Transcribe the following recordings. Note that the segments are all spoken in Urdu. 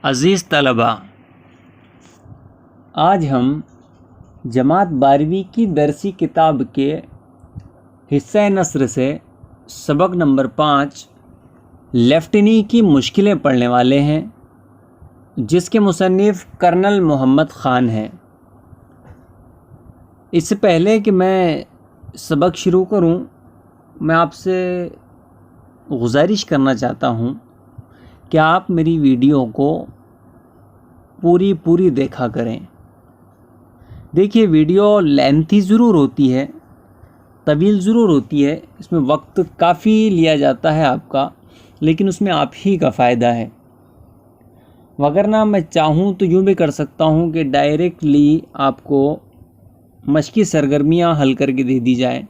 عزیز طلباء، آج ہم جماعت 12ویں کی درسی کتاب کے حصہ نثر سے سبق نمبر 5 لیفٹینی کی مشکلیں پڑھنے والے ہیں، جس کے مصنف کرنل محمد خان ہیں۔ اس سے پہلے کہ میں سبق شروع کروں، میں آپ سے گزارش کرنا چاہتا ہوں کہ آپ میری ویڈیو کو پوری دیکھا کریں۔ دیکھیے، ویڈیو لینتھی ضرور ہوتی ہے، طویل ضرور ہوتی ہے، اس میں وقت کافی لیا جاتا ہے آپ کا، لیکن اس میں آپ ہی کا فائدہ ہے۔ وگرنہ میں چاہوں تو یوں بھی کر سکتا ہوں کہ ڈائریکٹلی آپ کو مشقی سرگرمیاں حل کر کے دے دی جائیں،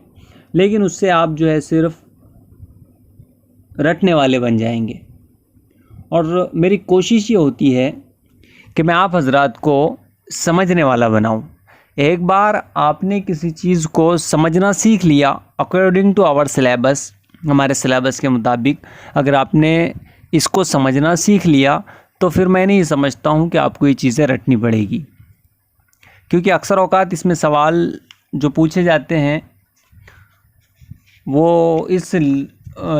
لیکن اس سے آپ جو ہے صرف رٹنے والے بن جائیں گے۔ اور میری کوشش یہ ہوتی ہے کہ میں آپ حضرات کو سمجھنے والا بناؤں۔ ایک بار آپ نے کسی چیز کو سمجھنا سیکھ لیا اکارڈنگ ٹو آور سلیبس، ہمارے سلیبس کے مطابق اگر آپ نے اس کو سمجھنا سیکھ لیا تو پھر میں نہیں سمجھتا ہوں کہ آپ کو یہ چیزیں رٹنی پڑے گی، کیونکہ اکثر اوقات اس میں سوال جو پوچھے جاتے ہیں وہ اس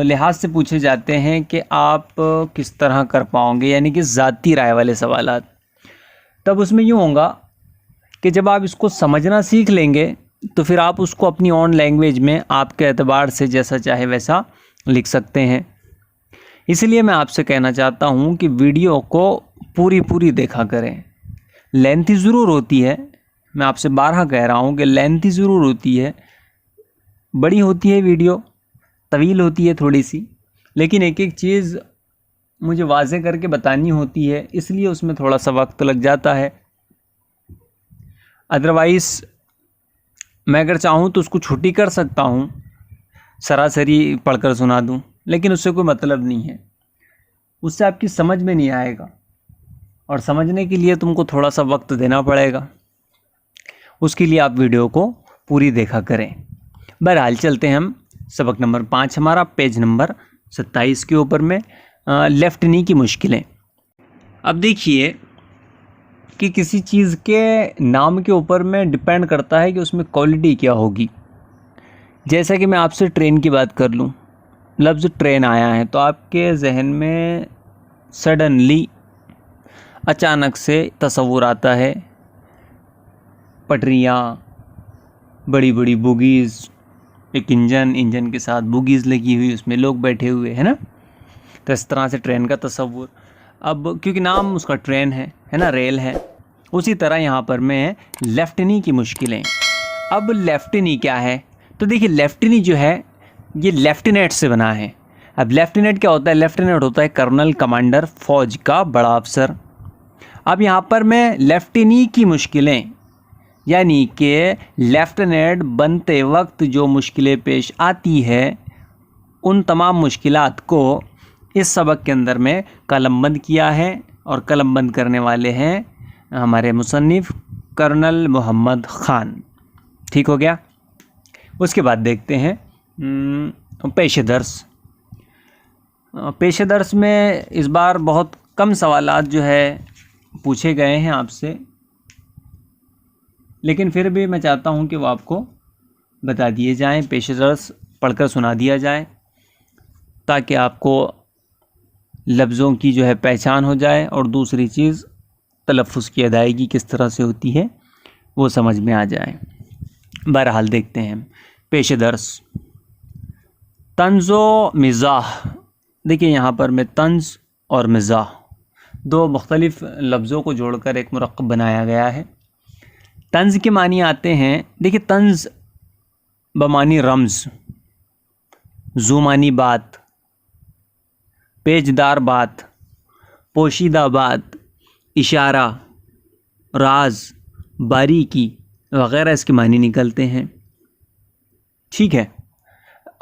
لحاظ سے پوچھے جاتے ہیں کہ آپ کس طرح کر پاؤں گے، یعنی کہ ذاتی رائے والے سوالات۔ تب اس میں یوں ہوگا کہ جب آپ اس کو سمجھنا سیکھ لیں گے تو پھر آپ اس کو اپنی اون لینگویج میں آپ کے اعتبار سے جیسا چاہے ویسا لکھ سکتے ہیں۔ اس لیے میں آپ سے کہنا چاہتا ہوں کہ ویڈیو کو پوری دیکھا کریں۔ لینتھی ضرور ہوتی ہے، میں آپ سے بارہا کہہ رہا ہوں کہ لینتھی ضرور ہوتی ہے، بڑی ہوتی ہے ویڈیو، طویل ہوتی ہے تھوڑی سی، لیکن ایک چیز مجھے واضح کر کے بتانی ہوتی ہے، اس لیے اس میں تھوڑا سا وقت لگ جاتا ہے۔ ادروائز میں اگر چاہوں تو اس کو چھٹی کر سکتا ہوں، سراسری پڑھ کر سنا دوں، لیکن اس سے کوئی مطلب نہیں ہے، اس سے آپ کی سمجھ میں نہیں آئے گا، اور سمجھنے کے لیے تم کو تھوڑا سا وقت دینا پڑے گا۔ اس کے لیے آپ ویڈیو کو پوری دیکھا کریں۔ بہرحال چلتے ہیں ہم سبق نمبر 5 ہمارا پیج نمبر 27 کے اوپر میں لیفٹینی کی مشکلیں۔ اب دیکھیے کہ کسی چیز کے نام کے اوپر میں ڈپینڈ کرتا ہے کہ اس میں کوالٹی کیا ہوگی۔ جیسا کہ میں آپ سے ٹرین کی بات کر لوں، لفظ ٹرین آیا ہے تو آپ کے ذہن میں سڈنلی اچانک سے تصور آتا ہے پٹریاں، بڑی بوگیز، ایک انجن کے ساتھ بوگیز لگی ہوئی، اس میں لوگ بیٹھے ہوئے ہیں نا، تو اس طرح سے ٹرین کا تصور۔ اب کیونکہ نام اس کا ٹرین ہے نا، ریل ہے، اسی طرح یہاں پر میں لیفٹینی کی مشکلیں۔ اب لیفٹینی کیا ہے؟ تو دیکھیے، لیفٹینی جو ہے یہ لیفٹینیٹ سے بنا ہے۔ اب لیفٹینیٹ کیا ہوتا ہے؟ لیفٹینیٹ ہوتا ہے کرنل، کمانڈر، فوج کا بڑا افسر۔ اب یہاں پر میں لیفٹینی کی مشکلیں، یعنی کہ لیفٹینیٹ بنتے وقت جو مشکلیں پیش آتی ہے، ان تمام مشکلات کو اس سبق کے اندر میں قلم بند کیا ہے، اور قلم بند کرنے والے ہیں ہمارے مصنف کرنل محمد خان۔ ٹھیک ہو گیا؟ اس کے بعد دیکھتے ہیں پیش درس۔ پیش درس میں اس بار بہت کم سوالات جو ہے پوچھے گئے ہیں آپ سے، لیکن پھر بھی میں چاہتا ہوں کہ وہ آپ کو بتا دیے جائیں، پیش درس پڑھ کر سنا دیا جائے، تاکہ آپ کو لفظوں کی جو ہے پہچان ہو جائے، اور دوسری چیز تلفظ کی ادائیگی کس طرح سے ہوتی ہے وہ سمجھ میں آ جائے۔ بہرحال دیکھتے ہیں پیش درس۔ طنز و مزاح۔ دیکھیں یہاں پر میں طنز اور مزاح دو مختلف لفظوں کو جوڑ کر ایک مرکب بنایا گیا ہے۔ طنز کے معنی آتے ہیں، دیکھیں طنز بمعنی رمز، ذو معنی بات، پیچدار بات، پوشیدہ بات، اشارہ، راز، باریکی وغیرہ اس کے معنی نکلتے ہیں۔ ٹھیک ہے،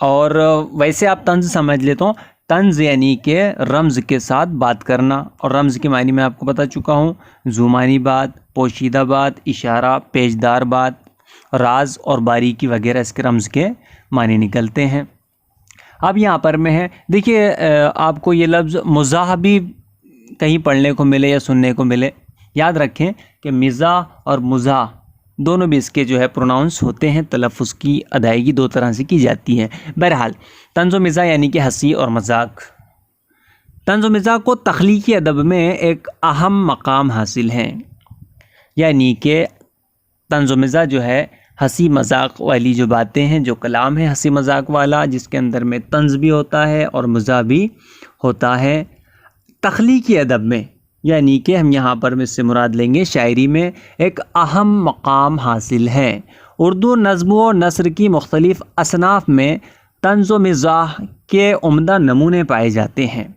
اور ویسے آپ طنز سمجھ لیتا ہوں، طنز یعنی کہ رمز کے ساتھ بات کرنا، اور رمز کے معنی میں آپ کو بتا چکا ہوں، ذو معنی بات، پوشیدہ بات، اشارہ، پیچدار بات، راز اور باریکی وغیرہ اس کے رمز کے معنی نکلتے ہیں۔ اب یہاں پر میں ہے، دیکھیے آپ کو یہ لفظ مزاح بھی کہیں پڑھنے کو ملے یا سننے کو ملے، یاد رکھیں کہ مزاح اور مزاح دونوں بھی اس کے جو ہے پروناؤنس ہوتے ہیں، تلفظ کی ادائیگی دو طرح سے کی جاتی ہے۔ بہرحال طنز و مزاح یعنی کہ ہنسی اور مذاق، طنز و مزاح کو تخلیقی ادب میں ایک اہم مقام حاصل ہے، یعنی کہ طنز و مزاح جو ہے ہنسی مذاق والی جو باتیں ہیں، جو کلام ہے ہنسی مذاق والا، جس کے اندر میں طنز بھی ہوتا ہے اور مزاح بھی ہوتا ہے، تخلیقی ادب میں، یعنی کہ ہم یہاں پر اس سے مراد لیں گے شاعری میں ایک اہم مقام حاصل ہے۔ اردو نظم و نثر کی مختلف اصناف میں طنز و مزاح کے عمدہ نمونے پائے جاتے ہیں۔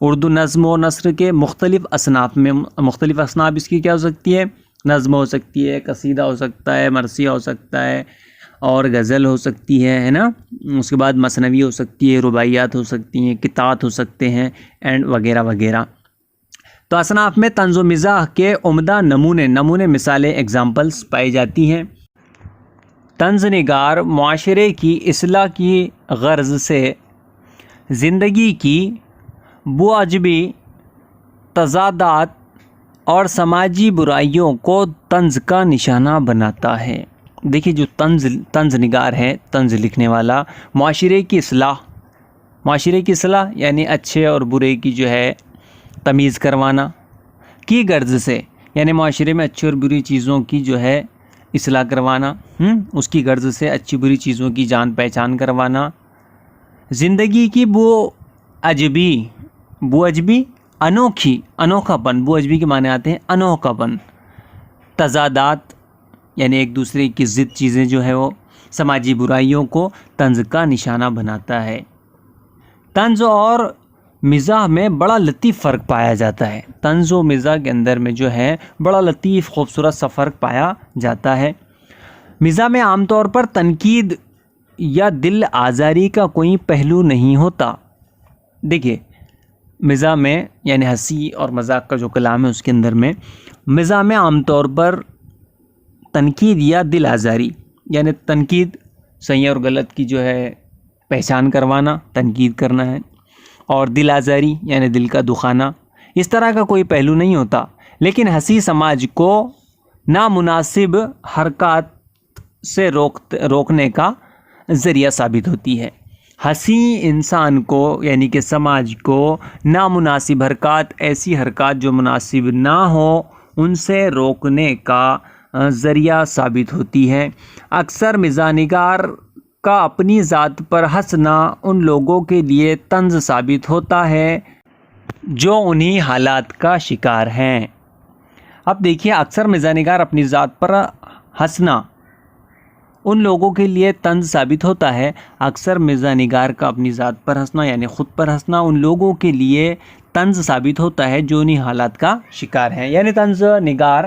اردو نظم و نثر کے مختلف اصناف میں، مختلف اصناف اس کی کیا ہو سکتی ہے؟ نظم ہو سکتی ہے، قصیدہ ہو سکتا ہے، مرثیہ ہو سکتا ہے، اور غزل ہو سکتی ہے نا، اس کے بعد مثنوی ہو سکتی ہے، رباعیات ہو سکتی ہیں، قطعات ہو سکتے ہیں، اینڈ وغیرہ وغیرہ۔ تو اصناف میں طنز و مزاح کے عمدہ نمونے مثالیں ایگزامپلس پائی جاتی ہیں۔ طنز نگار معاشرے کی اصلاح کی غرض سے زندگی کی بعجبی تضادات اور سماجی برائیوں کو طنز کا نشانہ بناتا ہے۔ دیکھیے جو طنز نگار ہے، طنز لکھنے والا، معاشرے کی اصلاح یعنی اچھے اور برے کی جو ہے تمیز کروانا کی غرض سے، یعنی معاشرے میں اچھی اور بری چیزوں کی جو ہے اصلاح کروانا، اس کی غرض سے اچھی بری چیزوں کی جان پہچان کروانا، زندگی کی بعجبی انوکھا پن، بعجبی کے معنی آتے ہیں انوکھا پن، تضادات یعنی ایک دوسرے کی ضد چیزیں جو ہے وہ، سماجی برائیوں کو طنز کا نشانہ بناتا ہے۔ طنز اور مزاح میں بڑا لطیف فرق پایا جاتا ہے، طنز و مزاح کے اندر میں جو ہے بڑا لطیف خوبصورت سا فرق پایا جاتا ہے۔ مزاح میں عام طور پر تنقید یا دل آزاری کا کوئی پہلو نہیں ہوتا۔ دیکھیے مزاح میں یعنی ہنسی اور مذاق کا جو کلام ہے اس کے اندر میں، مزاح میں عام طور پر تنقید یا دل آزاری، یعنی تنقید صحیح اور غلط کی جو ہے پہچان کروانا، تنقید کرنا ہے، اور دل آزاری یعنی دل کا دکھانا، اس طرح کا کوئی پہلو نہیں ہوتا، لیکن ہنسی سماج کو نامناسب حرکات سے روکنے کا ذریعہ ثابت ہوتی ہے۔ ہنسی انسان کو یعنی کہ سماج کو نامناسب حرکات، ایسی حرکات جو مناسب نہ ہو، ان سے روکنے کا ذریعہ ثابت ہوتی ہے۔ اکثر مزاح نگار کا اپنی ذات پر ہنسنا ان لوگوں کے لیے طنز ثابت ہوتا ہے جو انہی حالات کا شکار ہیں۔ اب دیکھیے اکثر مزاح نگار اپنی ذات پر ہنسنا ان لوگوں کے لیے طنز ثابت ہوتا ہے۔ اکثر مزاح نگار کا اپنی ذات پر ہنسنا یعنی خود پر ہنسنا ان لوگوں کے لیے طنز ثابت ہوتا ہے جو انہی حالات کا شکار ہیں، یعنی طنز نگار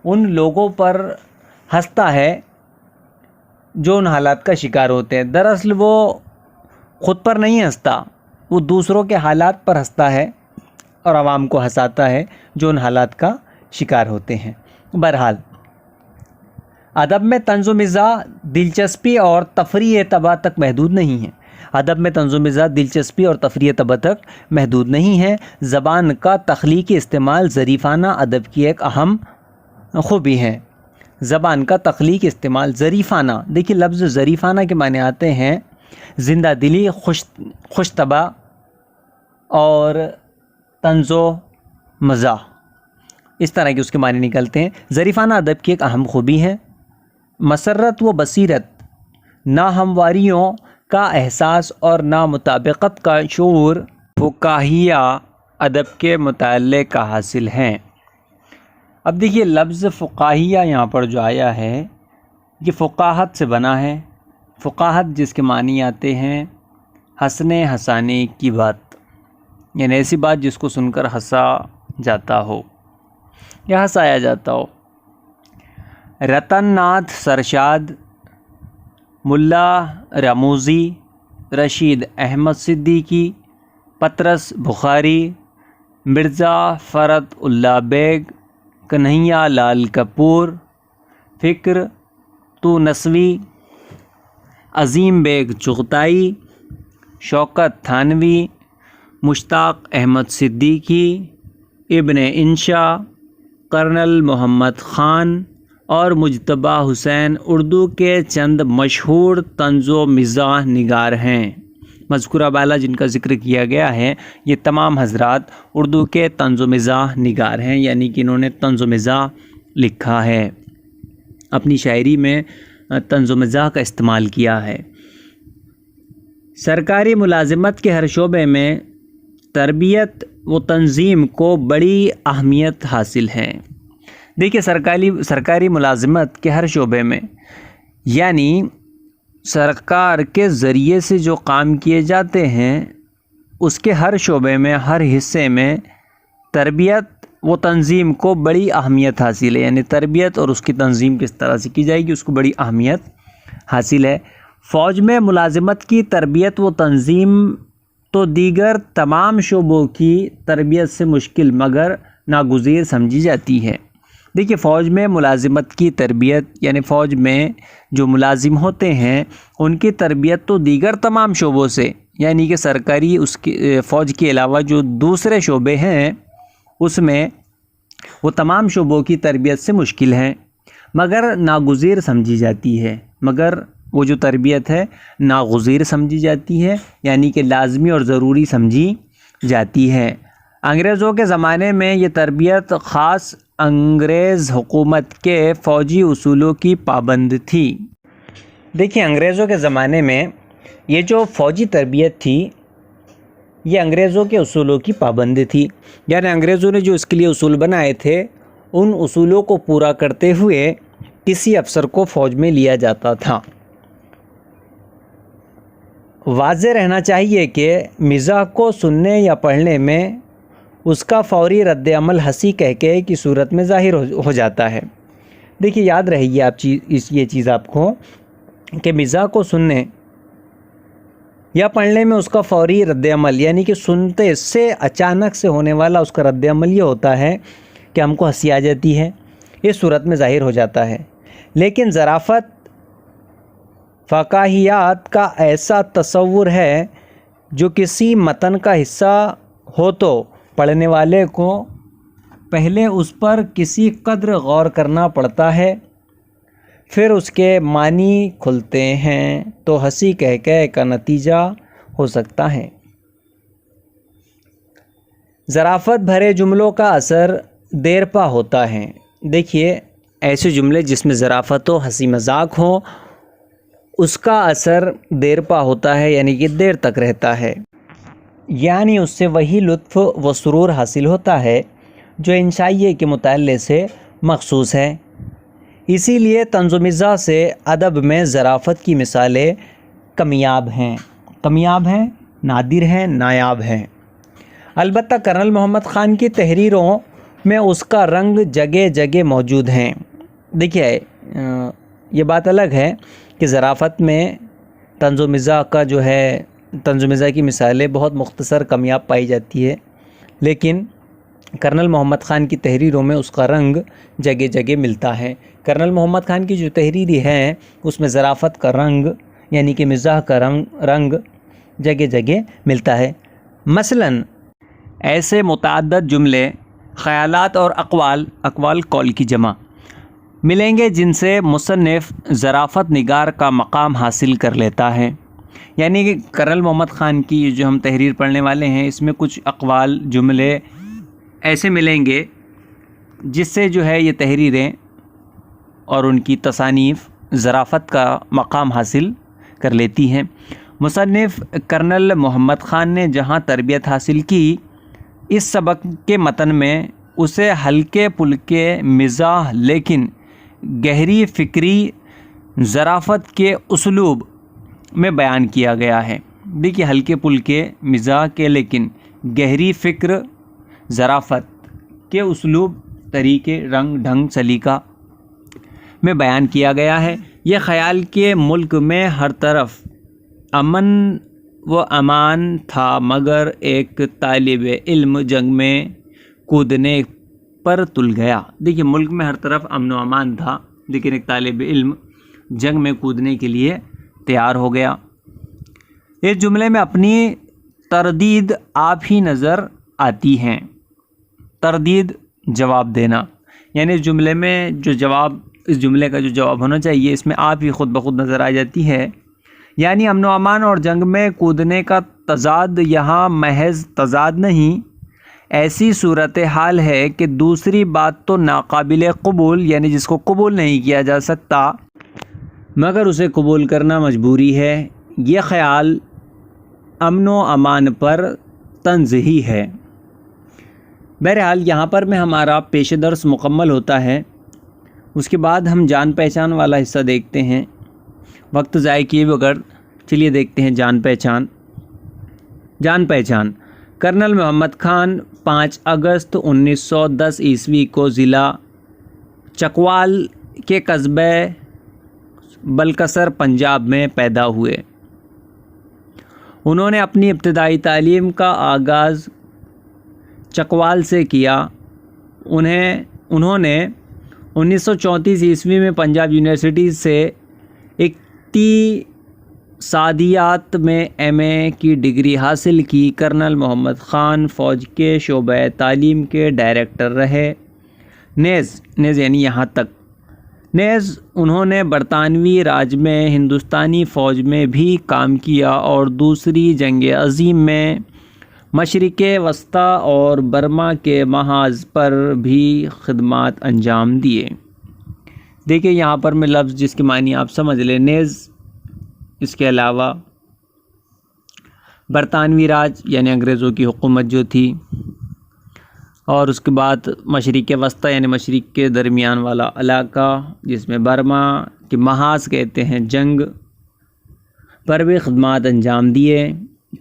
ان لوگوں پر ہنستا ہے جو ان حالات کا شکار ہوتے ہیں۔ دراصل وہ خود پر نہیں ہنستا، وہ دوسروں کے حالات پر ہنستا ہے اور عوام کو ہنساتا ہے جو ان حالات کا شکار ہوتے ہیں۔ بہرحال ادب میں طنز و مزاح دلچسپی اور تفریح طبع تک محدود نہیں ہے۔ ادب میں طنز و مزاح دلچسپی اور تفریح طبع تک محدود نہیں ہے۔ زبان کا تخلیقی استعمال ظریفانہ ادب کی ایک اہم خوبی ہے۔ زبان کا تخلیقی استعمال ظریفانہ، دیکھیے لفظ ظریفانہ کے معنی آتے ہیں زندہ دلی، خوش طبع اور طنز و مزاح، اس طرح کے اس کے معنی نکلتے ہیں۔ ظریفانہ ادب کی ایک اہم خوبی ہے مسرت و بصیرت، ناہمواریوں کا احساس اور نامطابقت کا شعور فقاہیہ ادب کے مطالعے کا حاصل ہیں۔ اب دیکھیے لفظ فقاہیہ یہاں پر جو آیا ہے یہ فقاہت سے بنا ہے۔ فقاہت جس کے معنی آتے ہیں ہنسنے ہنسانے کی بات، یعنی ایسی بات جس کو سن کر ہنسا جاتا ہو یا ہنسایا جاتا ہو۔ رتن ناتھ سرشاد، ملا رموزی، رشید احمد صدیقی، پطرس بخاری، مرزا فرد اللہ بیگ، کنہیا لال کپور، فکر تونسوی، عظیم بیگ چغتائی، شوکت تھانوی، مشتاق احمد صدیقی، ابن انشا، کرنل محمد خان اور مجتبیٰ حسین اردو کے چند مشہور طنز و مزاح نگار ہیں۔ مذکورہ بالا جن کا ذکر کیا گیا ہے یہ تمام حضرات اردو کے طنز و مزاح نگار ہیں، یعنی کہ انہوں نے طنز و مزاح لکھا ہے، اپنی شاعری میں طنز و مزاح کا استعمال کیا ہے۔ سرکاری ملازمت کے ہر شعبے میں تربیت و تنظیم کو بڑی اہمیت حاصل ہے۔ دیکھیے سرکاری ملازمت کے ہر شعبے میں، یعنی سرکار کے ذریعے سے جو کام کیے جاتے ہیں اس کے ہر شعبے میں، ہر حصے میں تربیت و تنظیم کو بڑی اہمیت حاصل ہے، یعنی تربیت اور اس کی تنظیم کس طرح سے کی جائے گی اس کو بڑی اہمیت حاصل ہے۔ فوج میں ملازمت کی تربیت و تنظیم تو دیگر تمام شعبوں کی تربیت سے مشکل مگر ناگزیر سمجھی جاتی ہے۔ دیکھیے فوج میں ملازمت کی تربیت، یعنی فوج میں جو ملازم ہوتے ہیں ان کی تربیت تو دیگر تمام شعبوں سے، یعنی کہ سرکاری فوج کے علاوہ جو دوسرے شعبے ہیں اس میں وہ تمام شعبوں کی تربیت سے مشکل ہے مگر ناگزیر سمجھی جاتی ہے، مگر وہ جو تربیت ہے ناگزیر سمجھی جاتی ہے، یعنی کہ لازمی اور ضروری سمجھی جاتی ہے۔ انگریزوں کے زمانے میں یہ تربیت خاص انگریز حکومت کے فوجی اصولوں کی پابند تھی۔ دیکھیں انگریزوں کے زمانے میں یہ جو فوجی تربیت تھی یہ انگریزوں کے اصولوں کی پابند تھی، یعنی انگریزوں نے جو اس کے لیے اصول بنائے تھے ان اصولوں کو پورا کرتے ہوئے کسی افسر کو فوج میں لیا جاتا تھا۔ واضح رہنا چاہیے کہ مزاح کو سننے یا پڑھنے میں اس کا فوری رد عمل ہنسی کہکہے کی صورت میں ظاہر ہو جاتا ہے۔ دیکھیے یاد رہے گی یہ چیز آپ کو کہ مزاح کو سننے یا پڑھنے میں اس کا فوری رد عمل، یعنی کہ سنتے سے اچانک سے ہونے والا اس کا رد عمل یہ ہوتا ہے کہ ہم کو ہنسی آ جاتی ہے، اس صورت میں ظاہر ہو جاتا ہے۔ لیکن ظرافت فقاہیات کا ایسا تصور ہے جو کسی متن کا حصہ ہو تو پڑھنے والے کو پہلے اس پر کسی قدر غور کرنا پڑتا ہے، پھر اس کے معنی کھلتے ہیں تو ہنسی کہکہے کا نتیجہ ہو سکتا ہے۔ ظرافت بھرے جملوں کا اثر دیر پا ہوتا ہے۔ دیکھیے ایسے جملے جس میں ظرافت و ہنسی مذاق ہو اس کا اثر دیر پا ہوتا ہے، یعنی کہ دیر تک رہتا ہے، یعنی اس سے وہی لطف و سرور حاصل ہوتا ہے جو انشائیے کے مطالعے سے مخصوص ہے۔ اسی لیے طنز و مزاح سے ادب میں ظرافت کی مثالیں کمیاب ہیں، نادر ہیں، نایاب ہیں۔ البتہ کرنل محمد خان کی تحریروں میں اس کا رنگ جگہ جگہ موجود ہیں۔ دیکھیے یہ بات الگ ہے کہ ظرافت میں طنز و مزاح کی مثالیں بہت مختصر کمیاب پائی جاتی ہے، لیکن کرنل محمد خان کی تحریروں میں اس کا رنگ جگہ جگہ ملتا ہے۔ کرنل محمد خان کی جو تحریری ہیں اس میں ظرافت کا رنگ، یعنی کہ مزاح کا رنگ جگہ جگہ ملتا ہے۔ مثلاً ایسے متعدد جملے، خیالات اور اقوال قول کی جمع ملیں گے جن سے مصنف ظرافت نگار کا مقام حاصل کر لیتا ہے۔ یعنی کہ کرنل محمد خان کی جو ہم تحریر پڑھنے والے ہیں اس میں کچھ اقوال جملے ایسے ملیں گے جس سے جو ہے یہ تحریریں اور ان کی تصانیف ظرافت کا مقام حاصل کر لیتی ہیں۔ مصنف کرنل محمد خان نے جہاں تربیت حاصل کی اس سبق کے متن میں اسے ہلکے پھلکے مزاح لیکن گہری فکری ظرافت کے اسلوب میں بیان کیا گیا ہے۔ دیکھیے ہلکے پھلکے مزاح کے لیکن گہری فکر ظرافت کے اسلوب، طریقے، رنگ، ڈھنگ، سلیقہ میں بیان کیا گیا ہے۔ یہ خیال کے ملک میں ہر طرف امن و امان تھا مگر ایک طالب علم جنگ میں کودنے پر تل گیا۔ دیکھیے ملک میں ہر طرف امن و امان تھا لیکن ایک طالب علم جنگ میں کودنے کے لیے تیار ہو گیا۔ اس جملے میں اپنی تردید آپ ہی نظر آتی ہیں۔ تردید جواب دینا، یعنی اس جملے میں جو جواب، اس جملے کا جو جواب ہونا چاہیے اس میں آپ ہی خود بخود نظر آ جاتی ہے. یعنی امن و امان اور جنگ میں کودنے کا تضاد یہاں محض تضاد نہیں، ایسی صورتحال ہے کہ دوسری بات تو ناقابل قبول، یعنی جس کو قبول نہیں کیا جا سکتا مگر اسے قبول کرنا مجبوری ہے. یہ خیال امن و امان پر طنز ہی ہے. بہرحال یہاں پر میں ہمارا پیش درس مکمل ہوتا ہے. اس کے بعد ہم جان پہچان والا حصہ دیکھتے ہیں. وقت ضائع کیے بغیر چلیے دیکھتے ہیں جان پہچان. جان پہچان: کرنل محمد خان 5 اگست 1910 عیسوی کو ضلع چکوال کے قصبہ بلکسر پنجاب میں پیدا ہوئے. انہوں نے اپنی ابتدائی تعلیم کا آغاز چکوال سے کیا. انہوں نے 1934 عیسوی میں پنجاب یونیورسٹی سے اقتصادیات میں ایم اے کی ڈگری حاصل کی. کرنل محمد خان فوج کے شعبہ تعلیم کے ڈائریکٹر رہے. نیز یعنی یہاں تک انہوں نے برطانوی راج میں ہندوستانی فوج میں بھی کام کیا اور دوسری جنگ عظیم میں مشرق وسطی اور برما کے محاذ پر بھی خدمات انجام دیے. دیکھیں یہاں پر میں لفظ جس کے معنی آپ سمجھ لیں نیز، اس کے علاوہ برطانوی راج یعنی انگریزوں کی حکومت جو تھی، اور اس کے بعد مشرق وسطی یعنی مشرق کے درمیان والا علاقہ جس میں برما کے محاذ کہتے ہیں، جنگ پر بھی خدمات انجام دیے.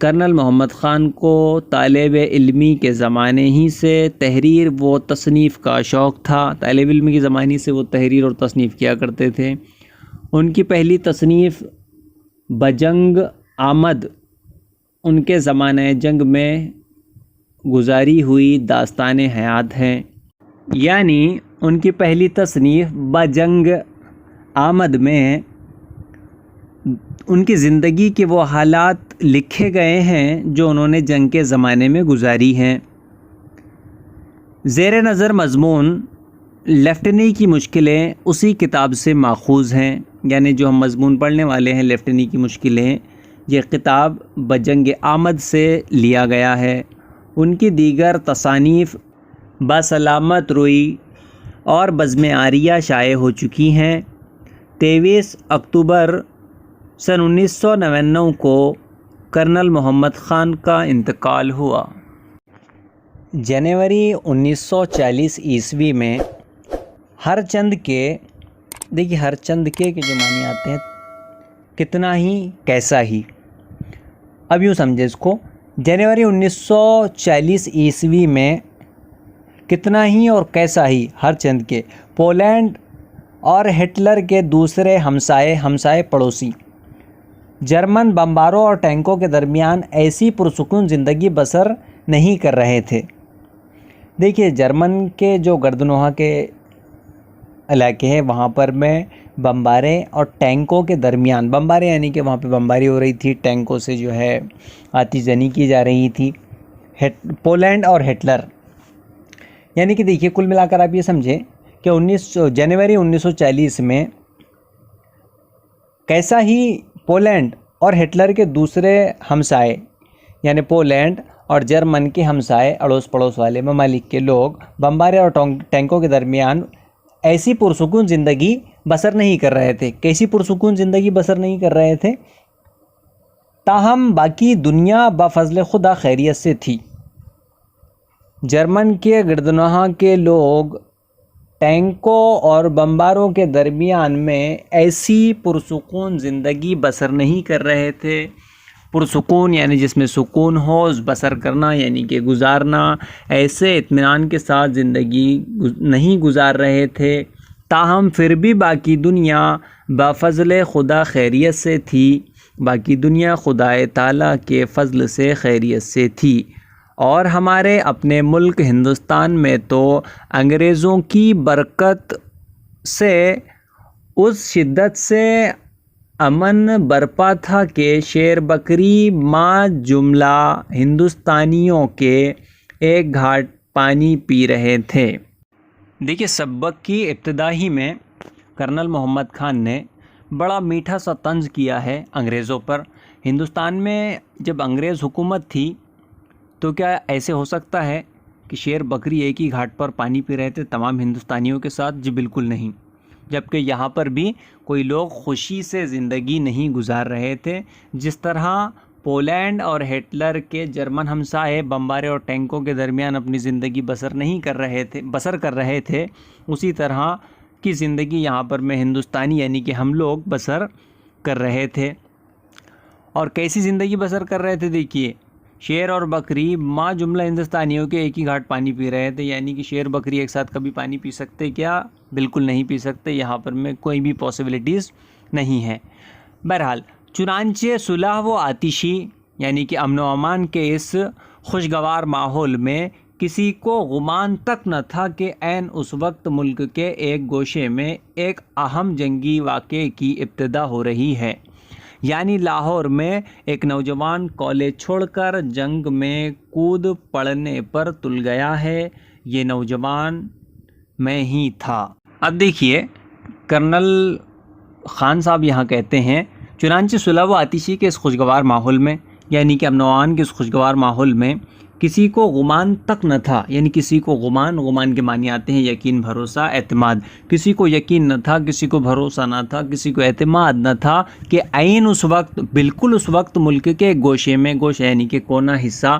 کرنل محمد خان کو طالب علمی کے زمانے ہی سے تحریر و تصنیف کا شوق تھا. طالب علم کے زمانے سے وہ تحریر اور تصنیف کیا کرتے تھے. ان کی پہلی تصنیف بجنگ آمد ان کے زمانہ جنگ میں گزاری ہوئی داستان حیات ہے. یعنی ان کی پہلی تصنیف بجنگ آمد میں ان کی زندگی کے وہ حالات لکھے گئے ہیں جو انہوں نے جنگ کے زمانے میں گزاری ہیں. زیر نظر مضمون لیفٹنی کی مشکلیں اسی کتاب سے ماخوذ ہیں. یعنی جو ہم مضمون پڑھنے والے ہیں لیفٹنی کی مشکلیں، یہ کتاب بجنگ آمد سے لیا گیا ہے. ان کی دیگر تصانیف بسلامت روئی اور بزم عاریہ شائع ہو چکی ہیں. 23 اکتوبر سن 1999 کو کرنل محمد خان کا انتقال ہوا. جنوری 1940 عیسوی میں ہر چند کے، دیکھیے ہر چند کے جو معنی آتے ہیں کتنا ہی کیسا ہی. اب یوں سمجھے اس کو، جنوری 1940 عیسوی میں کتنا ہی اور کیسا ہی ہر چند کے پولینڈ اور ہٹلر کے دوسرے ہمسائے پڑوسی جرمن بمباروں اور ٹینکوں کے درمیان ایسی پرسکون زندگی بسر نہیں کر رہے تھے. دیکھیے جرمن کے جو گردنوہا کے علاقے ہیں وہاں پر میں بمباریں اور ٹینکوں کے درمیان، بمباریں یعنی کہ وہاں پہ بمباری ہو رہی تھی، ٹینکوں سے جو ہے آتش زنی کی جا رہی تھی. پولینڈ اور ہٹلر، یعنی کہ دیکھیے کل ملا کر آپ یہ سمجھیں کہ جنوری 1940 میں کیسا ہی پولینڈ اور ہٹلر کے دوسرے ہمسائے یعنی پولینڈ اور جرمن کے ہمسائے اڑوس پڑوس والے ممالک کے لوگ بمبارے اور ٹینکوں کے درمیان ایسی پرسکون زندگی بسر نہیں کر رہے تھے. کیسی پرسکون زندگی بسر نہیں کر رہے تھے؟ تاہم باقی دنیا بفضل خدا خیریت سے تھی. جرمن کے گردنوہا کے لوگ ٹینکوں اور بمباروں کے درمیان میں ایسی پرسکون زندگی بسر نہیں کر رہے تھے. پرسکون یعنی جس میں سکون ہو، بسر کرنا یعنی کہ گزارنا، ایسے اطمینان کے ساتھ زندگی نہیں گزار رہے تھے. تاہم پھر بھی باقی دنیا بفضل خدا خیریت سے تھی. باقی دنیا خدائے تعالیٰ کے فضل سے خیریت سے تھی. اور ہمارے اپنے ملک ہندوستان میں تو انگریزوں کی برکت سے اس شدت سے امن برپا تھا کہ شیر بکری ما جملہ ہندوستانیوں کے ایک گھاٹ پانی پی رہے تھے۔ دیکھیے سبق کی ابتدا ہی میں کرنل محمد خان نے بڑا میٹھا سا طنز کیا ہے انگریزوں پر۔ ہندوستان میں جب انگریز حکومت تھی تو کیا ایسے ہو سکتا ہے کہ شیر بکری ایک ہی گھاٹ پر پانی پی رہے تھے تمام ہندوستانیوں کے ساتھ؟ جی بالکل نہیں، جبکہ یہاں پر بھی کوئی لوگ خوشی سے زندگی نہیں گزار رہے تھے۔ جس طرح پولینڈ اور ہٹلر کے جرمن ہمسائے بمبارے اور ٹینکوں کے درمیان اپنی زندگی بسر کر رہے تھے، اسی طرح کی زندگی یہاں پر میں ہندوستانی یعنی کہ ہم لوگ بسر کر رہے تھے۔ اور کیسی زندگی بسر کر رہے تھے؟ دیکھیے شیر اور بکری ماں جملہ ہندوستانیوں کے ایک ہی گھاٹ پانی پی رہے تھے، یعنی کہ شیر بکری ایک ساتھ کبھی پانی پی سکتے کیا؟ بالکل نہیں پی سکتے، یہاں پر میں کوئی بھی پاسبلٹیز نہیں ہے۔ بہرحال چنانچہ صلح و آتشی یعنی کہ امن و امان کے اس خوشگوار ماحول میں کسی کو گمان تک نہ تھا کہ عین اس وقت ملک کے ایک گوشے میں ایک اہم جنگی واقعے کی ابتدا ہو رہی ہے، یعنی لاہور میں ایک نوجوان کالج چھوڑ کر جنگ میں کود پڑنے پر تل گیا ہے۔ یہ نوجوان میں ہی تھا۔ اب دیکھیے کرنل خان صاحب یہاں کہتے ہیں چنانچہ صلح و آتشی کے اس خوشگوار ماحول میں یعنی کہ امن و امان کے اس خوشگوار ماحول میں کسی کو گمان تک نہ تھا، یعنی کسی کو گمان کے معنی آتے ہیں یقین، بھروسہ، اعتماد۔ کسی کو یقین نہ تھا، کسی کو بھروسہ نہ تھا، کسی کو اعتماد نہ تھا کہ عین اس وقت، بالکل اس وقت ملک کے ایک گوشے میں، گوشہ یعنی کہ کونا حصہ،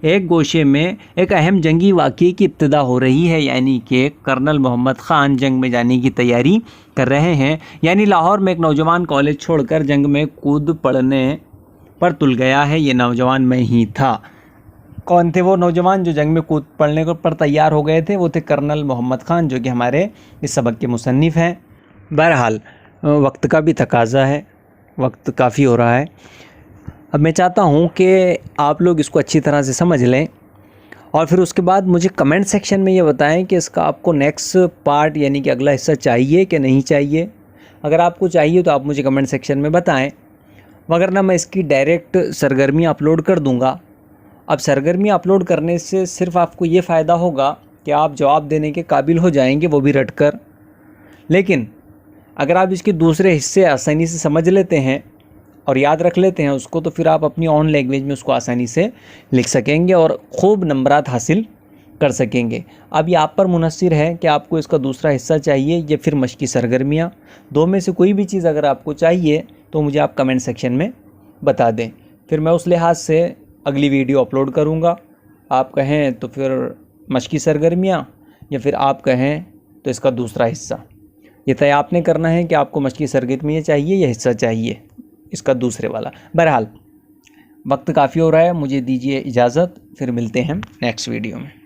ایک گوشے میں ایک اہم جنگی واقعے کی ابتدا ہو رہی ہے، یعنی کہ کرنل محمد خان جنگ میں جانے کی تیاری کر رہے ہیں۔ یعنی لاہور میں ایک نوجوان کالج چھوڑ کر جنگ میں کود پڑنے پر تل گیا ہے، یہ نوجوان میں ہی تھا۔ کون تھے وہ نوجوان جو جنگ میں کود پڑنے پر تیار ہو گئے تھے؟ وہ تھے کرنل محمد خان، جو کہ ہمارے اس سبق کے مصنف ہیں۔ بہرحال وقت کا بھی تقاضا ہے، وقت کافی ہو رہا ہے۔ اب میں چاہتا ہوں کہ آپ لوگ اس کو اچھی طرح سے سمجھ لیں اور پھر اس کے بعد مجھے کمنٹ سیکشن میں یہ بتائیں کہ اس کا آپ کو نیکسٹ پارٹ یعنی کہ اگلا حصہ چاہیے کہ نہیں چاہیے۔ اگر آپ کو چاہیے تو آپ مجھے کمنٹ سیکشن میں بتائیں، وگرنہ میں اس کی ڈائریکٹ سرگرمیاں اپلوڈ کر دوں گا۔ اب سرگرمیاں اپلوڈ کرنے سے صرف آپ کو یہ فائدہ ہوگا کہ آپ جواب دینے کے قابل ہو جائیں گے، وہ بھی رٹ کر۔ لیکن اگر آپ اس کے دوسرے حصے آسانی سے سمجھ لیتے ہیں اور یاد رکھ لیتے ہیں اس کو، تو پھر آپ اپنی اون لینگویج میں اس کو آسانی سے لکھ سکیں گے اور خوب نمبرات حاصل کر سکیں گے۔ اب یہ آپ پر منحصر ہے کہ آپ کو اس کا دوسرا حصہ چاہیے یا پھر مشقی سرگرمیاں، دو میں سے کوئی بھی چیز اگر آپ کو چاہیے تو مجھے آپ کمنٹ سیکشن میں بتا دیں، پھر میں اس لحاظ سے اگلی ویڈیو اپلوڈ کروں گا۔ آپ کہیں تو پھر مشقی سرگرمیاں، یا پھر آپ کہیں تو اس کا دوسرا حصہ۔ یہ طے آپ نے کرنا ہے کہ آپ کو مشقی سرگرمیاں چاہیے یا حصہ چاہیے اس کا دوسرے والا۔ بہرحال وقت کافی ہو رہا ہے، مجھے دیجیے اجازت، پھر ملتے ہیں نیکسٹ ویڈیو میں۔